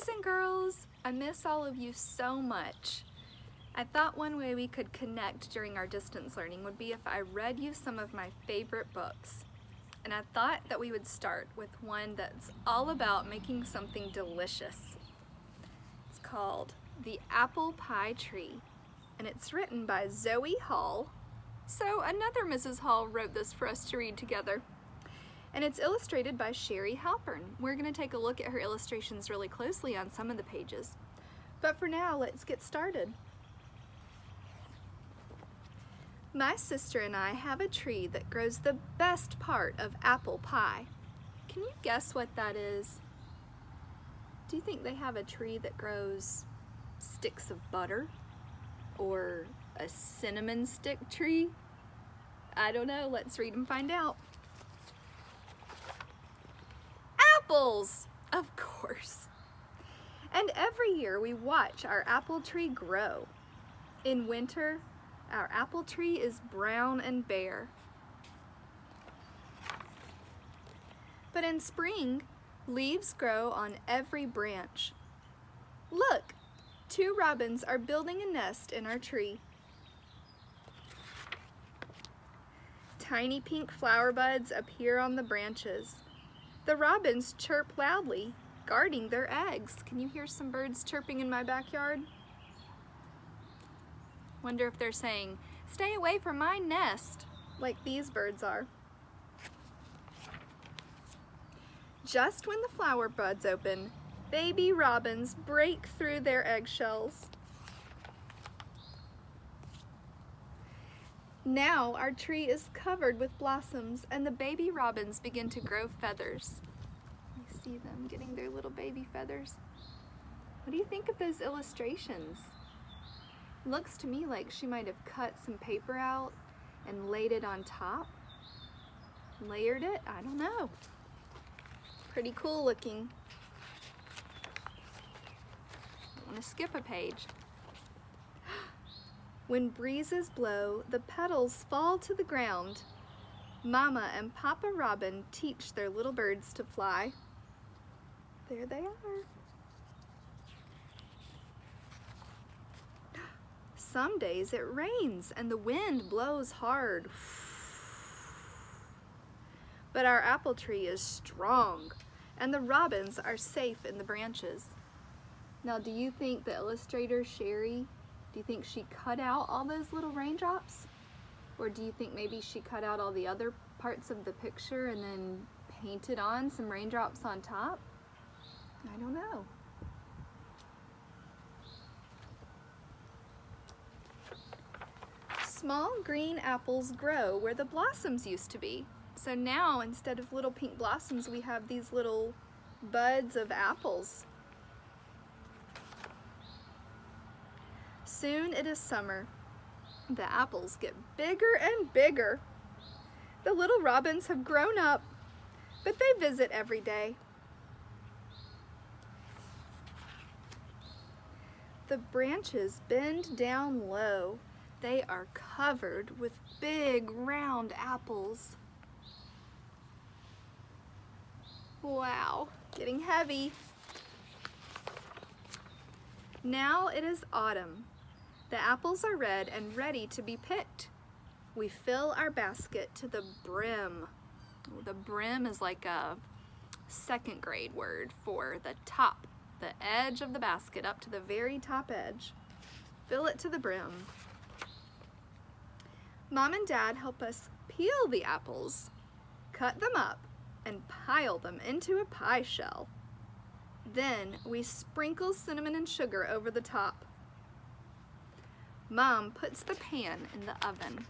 boys and girls, I miss all of you so much. I thought one way we could connect during our distance learning would be if I read you some of my favorite books. And I thought that we would start with one that's all about making something delicious. It's called The Apple Pie Tree, and it's written by Zoe Hall. So another Mrs. Hall wrote this for us to read together. And it's illustrated by Sherry Halpern. We're going to take a look at her illustrations really closely on some of the pages. But for now, let's get started. My sister and I have a tree that grows the best part of apple pie. Can you guess what that is? Do you think they have a tree that grows sticks of butter? Or a cinnamon stick tree? I don't know, let's read and find out. Apples, of course. And every year we watch our apple tree grow. In winter, our apple tree is brown and bare. But in spring, leaves grow on every branch. Look, 2 robins are building a nest in our tree. Tiny pink flower buds appear on the branches. The robins chirp loudly, guarding their eggs. Can you hear some birds chirping in my backyard? Wonder if they're saying, "Stay away from my nest," like these birds are. Just when the flower buds open, baby robins break through their eggshells. Now our tree is covered with blossoms and the baby robins begin to grow feathers. You see them getting their little baby feathers. What do you think of those illustrations? Looks to me like she might have cut some paper out and laid it on top. Layered it? I don't know. Pretty cool looking. I want to skip a page. When breezes blow, the petals fall to the ground. Mama and Papa Robin teach their little birds to fly. There they are. Some days it rains and the wind blows hard. But our apple tree is strong and the robins are safe in the branches. Now, do you think the illustrator, Sherry, do you think she cut out all those little raindrops? Or do you think maybe she cut out all the other parts of the picture and then painted on some raindrops on top? I don't know. Small green apples grow where the blossoms used to be. So now, instead of little pink blossoms, we have these little buds of apples. Soon it is summer. The apples get bigger and bigger. The little robins have grown up, but they visit every day. The branches bend down low. They are covered with big round apples. Wow, getting heavy. Now it is autumn. The apples are red and ready to be picked. We fill our basket to the brim. The brim is like a 2nd grade word for the top, the edge of the basket up to the very top edge. Fill it to the brim. Mom and Dad help us peel the apples, cut them up, and pile them into a pie shell. Then we sprinkle cinnamon and sugar over the top. Mom puts the pan in the oven.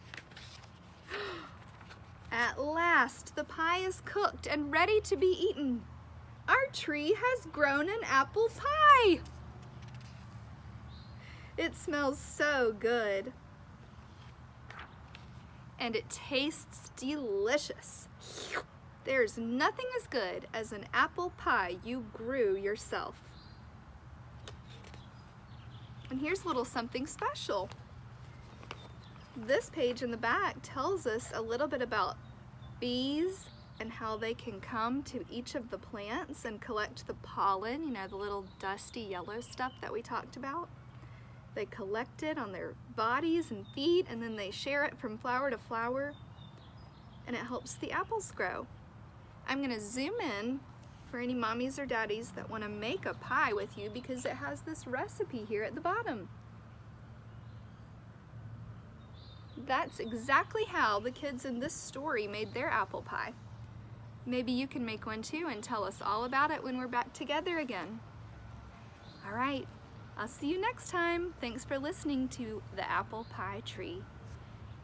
At last, the pie is cooked and ready to be eaten. Our tree has grown an apple pie. It smells so good. And it tastes delicious. There's nothing as good as an apple pie you grew yourself. And here's a little something special. This page in the back tells us a little bit about bees and how they can come to each of the plants and collect the pollen, you know, the little dusty yellow stuff that we talked about. They collect it on their bodies and feet, and then they share it from flower to flower, and it helps the apples grow. I'm gonna zoom in for any mommies or daddies that wanna make a pie with you because it has this recipe here at the bottom. That's exactly how the kids in this story made their apple pie. Maybe you can make one too and tell us all about it when we're back together again. All right, I'll see you next time. Thanks for listening to The Apple Pie Tree.